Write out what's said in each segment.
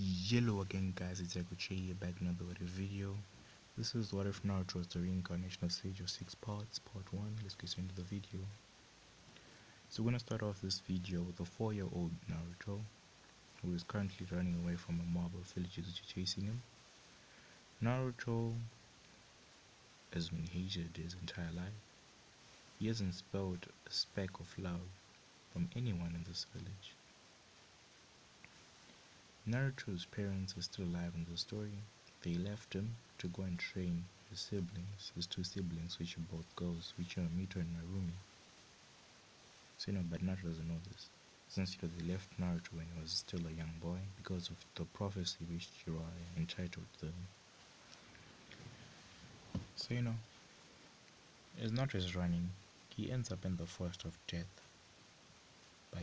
Hello again guys, it's Ekuche here back another with a video. This is What If Naruto was the reincarnation of Sage of 6 parts, part 1. Let's get into the video. So we're gonna start off this video with a 4-year-old Naruto who is currently running away from a mob of villagers chasing him. Naruto has been hated his entire life. He hasn't spelled a speck of love from anyone in this village. Naruto's parents are still alive in the story. They left him to go and train his two siblings, which are both girls, which are Mito and Narumi. So but Naruto doesn't know this. Since they left Naruto when he was still a young boy because of the prophecy which Jiraiya entitled them. So as Naruto is running, he ends up in the forest of death. But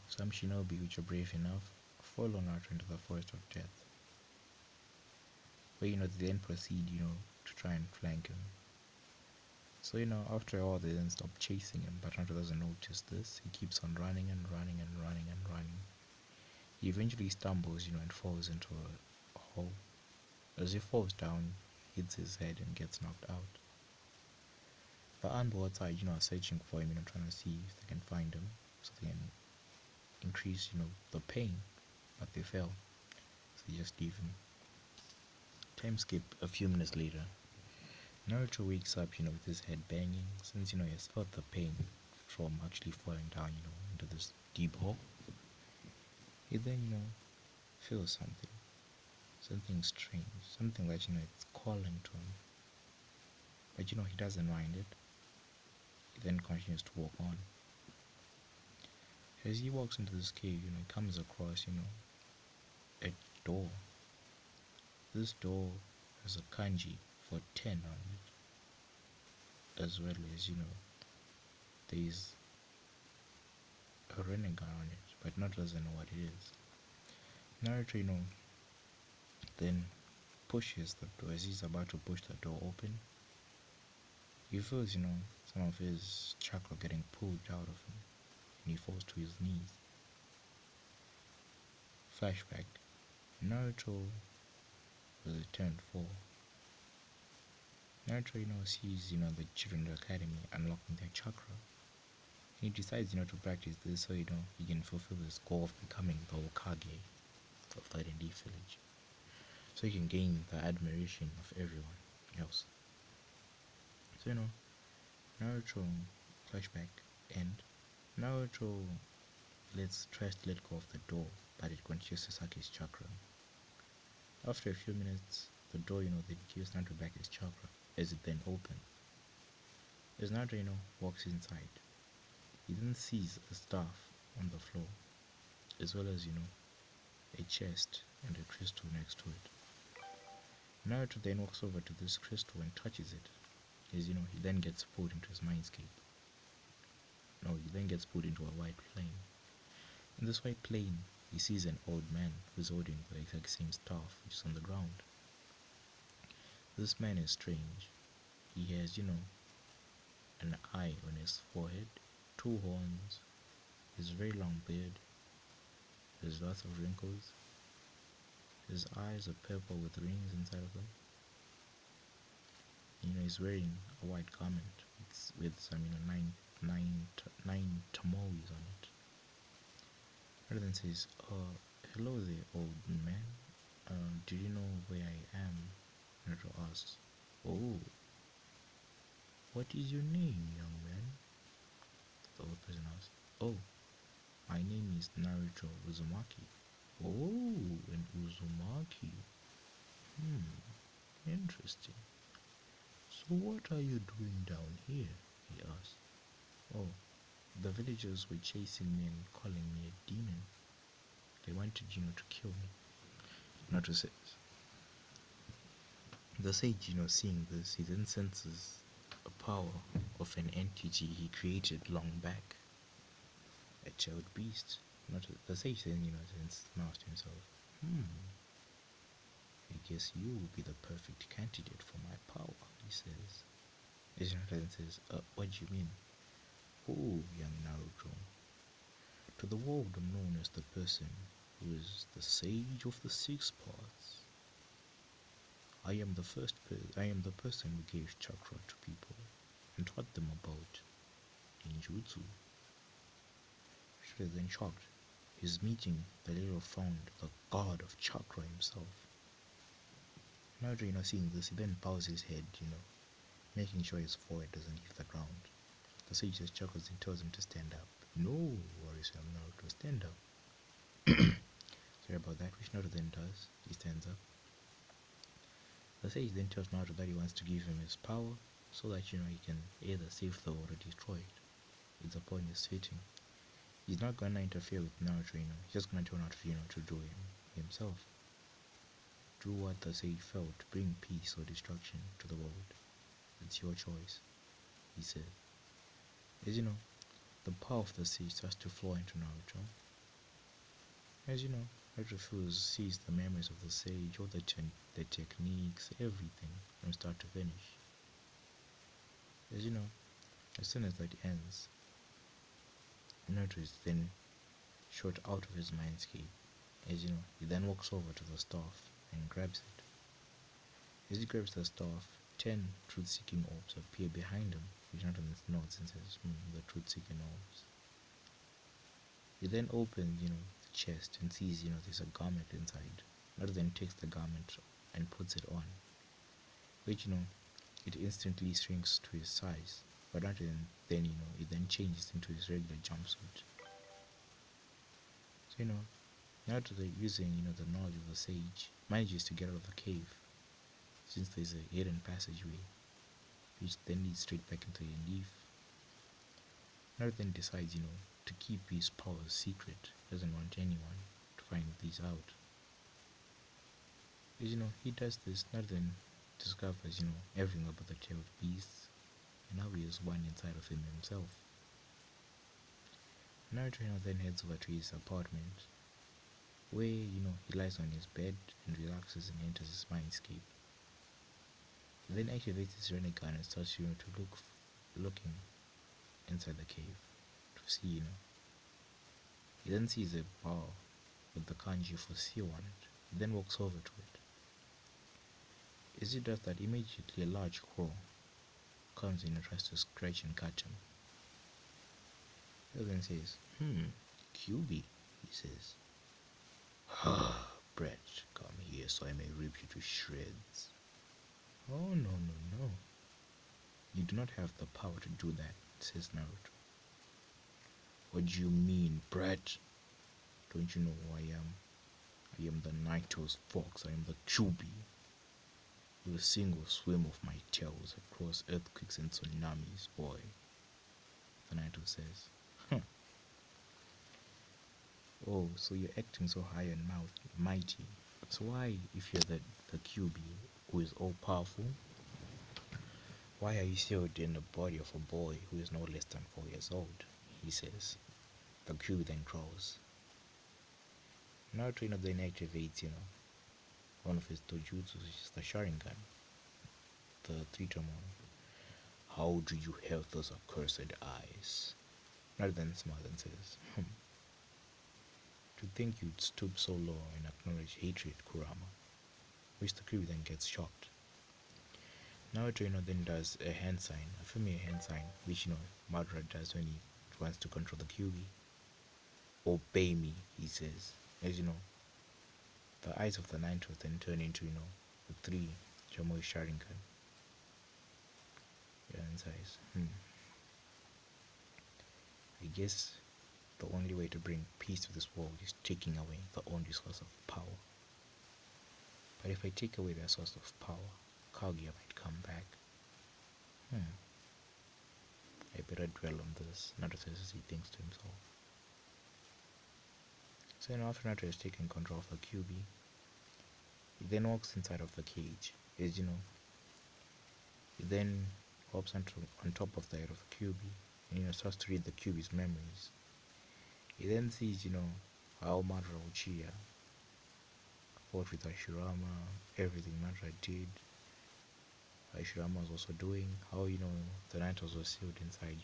some shinobi which are brave enough follow Naruto into the forest of death. But they then proceed, to try and flank him. So after all they then stop chasing him, but Naruto doesn't notice this. He keeps on running and running and running and running. He eventually stumbles, and falls into a hole. As he falls down, hits his head and gets knocked out. The Anbo outside, are searching for him, trying to see if they can find him so they can increase, the pain, but they fail. So they just leave him. Time skip a few minutes later. Naruto wakes up, with his head banging, since, he has felt the pain from actually falling down, into this deep hole. He then, feels something strange, something that, it's calling to him. But, he doesn't mind it. He then continues to walk on. As he walks into this cave, he comes across, a door. This door has a kanji for 10 on it, as well as, there's a rinnegan on it, but Naruto doesn't know what it is. Naruto, then pushes the door. As he's about to push the door open, he feels, some of his chakra getting pulled out of him, and he falls to his knees. Flashback. Naruto was turned 4. Naruto, sees, the children in the academy unlocking their chakra. He decides, to practice this so, he can fulfill his goal of becoming the Hokage of the D village. So he can gain the admiration of everyone else. So, Naruto, flashback, and Naruto tries to let go of the door, but it continues to suck his chakra. After a few minutes, the door, then gives Naruto back his chakra, as it then opens. As Naruto, walks inside, he then sees a staff on the floor, as well as, a chest and a crystal next to it. Naruto then walks over to this crystal and touches it, as he then gets pulled into his mindscape. He then gets pulled into a white plane. In this white plane, he sees an old man who's holding the exact same staff which is on the ground. This man is strange. He has, an eye on his forehead, 2 horns, his very long beard, there's lots of wrinkles, his eyes are purple with rings inside of them. He's wearing a white garment with some, 9 tamois on it. Rather than says, hello there, old man. Do you know where I am? Naruto asks. Oh, what is your name, young man? The old person asks. Oh, my name is Naruto Uzumaki. Oh, an Uzumaki. Interesting. So what are you doing down here? He asked. Oh, the villagers were chasing me and calling me a demon. They wanted, to kill me. Naruto says. The sage, seeing this, he then senses a power of an entity he created long back. A child beast. The sage then, smiles to himself. I guess you will be the perfect candidate for my power, he says. As Naruto then says, what do you mean? Oh, young Naruto. To the world I'm known as the person who is the sage of the six paths. I am the person who gave chakra to people and taught them about ninjutsu. She was then shocked. His meeting the little found the god of chakra himself. Naruto, seeing this, he then bows his head, making sure his forehead doesn't hit the ground. The sage says chakras and tells him to stand up. No worries, Naruto, stand up. Sorry about that, which Naruto then does. He stands up. The sage then tells Naruto that he wants to give him his power so that, he can either save the world or destroy it. It's upon his fitting. He's not gonna interfere with Naruto, he's just gonna tell Naruto, to do himself. Do what the sage felt, bring peace or destruction to the world. It's your choice, he said. As the power of the sage starts to flow into Naruto. As Naruto sees the memories of the sage, all the techniques, everything from start to finish. As as soon as that ends, Naruto is then shot out of his mindscape. As he then walks over to the staff and grabs it. As he grabs the staff, 10 truth-seeking orbs appear behind him, which Naruto notes and says, the truth-seeking orbs. He then opens, the chest and sees, there's a garment inside. Naruto then takes the garment and puts it on, which, it instantly shrinks to his size. But Naruto then, it then changes into his regular jumpsuit. So, Naruto, using, the knowledge of the sage, manages to get out of the cave, since there's a hidden passageway, which then leads straight back into a leaf. Naruto then decides, to keep his powers secret. Doesn't want anyone to find these out. As he does this, Naruto then discovers, everything about the tailed beasts, and now he is one inside of him himself. Naruto then heads over to his apartment, where, he lies on his bed and relaxes and enters his mindscape. He then activates his Rinnegan and starts, to looking inside the cave to see, He then sees a bar with the kanji for seal on it. He then walks over to it. As he does that, immediately a large crow comes in and tries to scratch and cut him. He then says, QB, he says. Brett, come here so I may rip you to shreds. Oh, no. You do not have the power to do that, says Naruto. What do you mean, Brett? Don't you know who I am? I am the Nito's fox. I am the QB. With a single swim of my tails across earthquakes and tsunamis, boy, the Nito says. Oh, so you're acting so high and mighty. So why, if you're the QB who is all-powerful, why are you sealed in the body of a boy who is no less than 4 years old? He says. The QB then growls. Naruto then activates, one of his dojutsus, which is the Sharingan. The three-term one. How do you have those accursed eyes? Naruto then smiles and says, To think you'd stoop so low and acknowledge hatred, Kurama. Which the crew then gets shocked. Naruto then does a hand sign, a familiar hand sign, which Madara does when he wants to control the QB. Obey me, he says. As the eyes of the Naruto then turn into, the 3 Jamoi Sharingan. Yeah, and says, I guess the only way to bring peace to this world is taking away the only source of power. But if I take away that source of power, Kaguya might come back. I better dwell on this, Naruto says as he thinks to himself. So after Naruto has taken control of the QB, he then walks inside of the cage. As he then hops on top of the head of the QB and starts to read the QB's memories. He then sees, how Madara Uchiha fought with Hashirama, everything Madara did, Hashirama was also doing, how, the Narutos were sealed inside,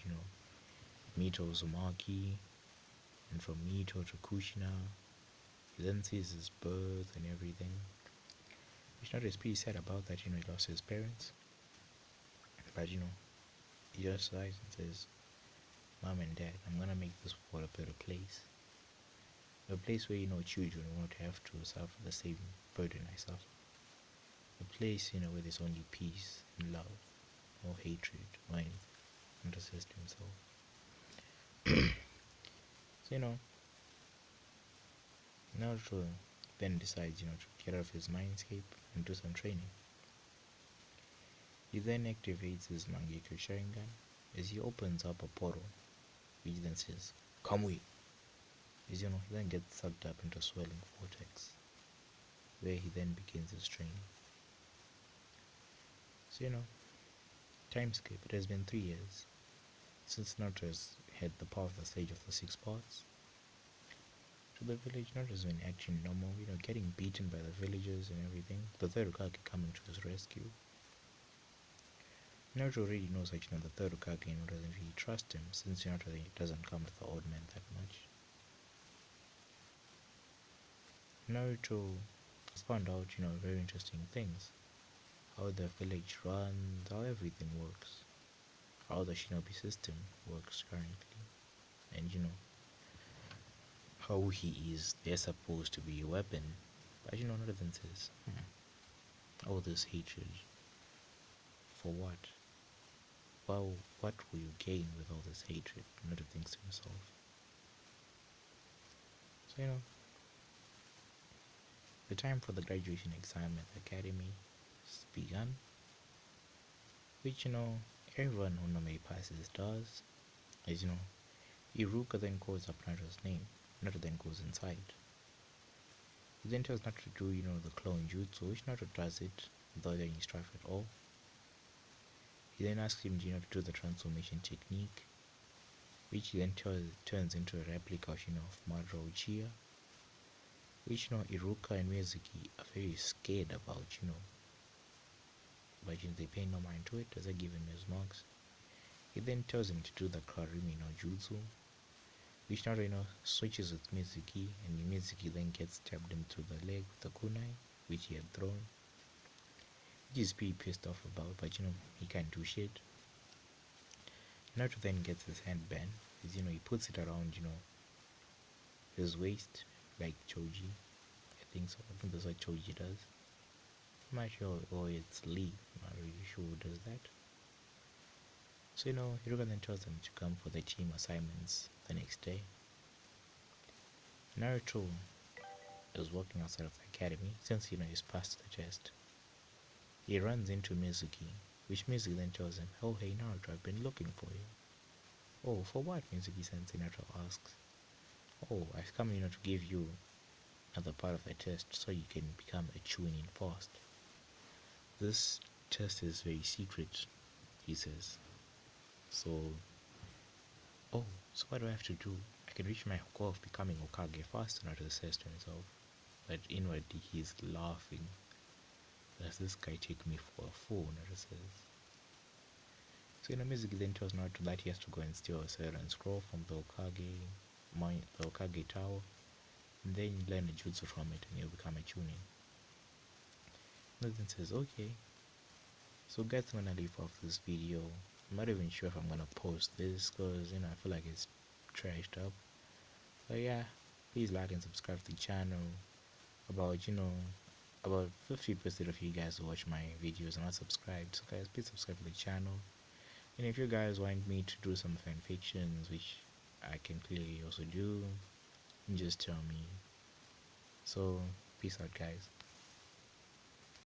Mito Uzumaki, and from Mito to Kushina, He then sees his birth and everything. Which not is pretty sad about that, he lost his parents. But he just sighs and says, Mom and Dad, I'm gonna make this world a better place. A place where children won't have to suffer the same burden I suffer. A place where there's only peace and love, no hatred or anything. And just says to himself. So Naruto then decides to get out of his mindscape and do some training. He then activates his Mangekyo Sharingan as he opens up a portal, which then says, "Come with." As he then gets sucked up into a swirling vortex, where he then begins his training. So time skip. It has been 3 years since Naruto has had the power of the sage of the 6 parts. To the village, Naruto has been acting normal, getting beaten by the villagers and everything. The third Hokage coming to his rescue. Naruto already knows that the third Hokage doesn't really trust him, since Naruto doesn't come to the old man that much. Naruto has found out, very interesting things. How the village runs, how everything works, how the shinobi system works currently, and how he is they're supposed to be a weapon. But Naruto says, all this hatred, for what? Well, what will you gain with all this hatred? Naruto thinks to himself. So the time for the graduation exam at the academy has begun, which everyone who normally passes does. As Iruka then calls up Naruto's name. Naruto then goes inside. He then tells Naruto to do the clone jutsu, which Naruto does it without any strife at all. He then asks him to do the transformation technique, which he then turns into a replica of Madara Uchiha, which Iruka and Miyazuki are very scared about, but they pay no mind to it as they give him his marks. He then tells him to do the Karimi no Jutsu, which Naruto switches with Miyazuki, and Miyazuki then gets stabbed him through the leg with the kunai, which he had thrown. He's pretty pissed off about, but he can't do shit. Naruto then gets his handband, because he puts it around, his waist, like Choji. I think so. I think that's what Choji does. I'm not sure, or it's Lee. I'm not really sure who does that. So Hiruka then tells them to come for the team assignments the next day. Naruto is walking outside of the academy since he's passed the test. He runs into Mizuki, which Mizuki then tells him, "Oh hey Naruto, I've been looking for you." "Oh, for what?" Mizuki sensei Naruto asks. "Oh, I've come to give you another part of the test so you can become a Chunin fast. This test is very secret," he says. So what do I have to do? I can reach my goal of becoming Hokage faster, Naruto says to himself. But inwardly he's laughing. Does this guy take me for a fool? Naruto says. So Mizuki then tells Naruto that he has to go and steal a certain scroll from the Hokage Tower, and then learn a jutsu from it and he'll become a Chunin. Naruto says, okay. So guys, I'm gonna leave off this video. I'm not even sure if I'm gonna post this because I feel like it's trashed up. But yeah, please like and subscribe to the channel. About 50% of you guys who watch my videos are not subscribed. So guys, please subscribe to the channel. And if you guys want me to do some fan fictions, which I can clearly also do, just tell me. So peace out guys.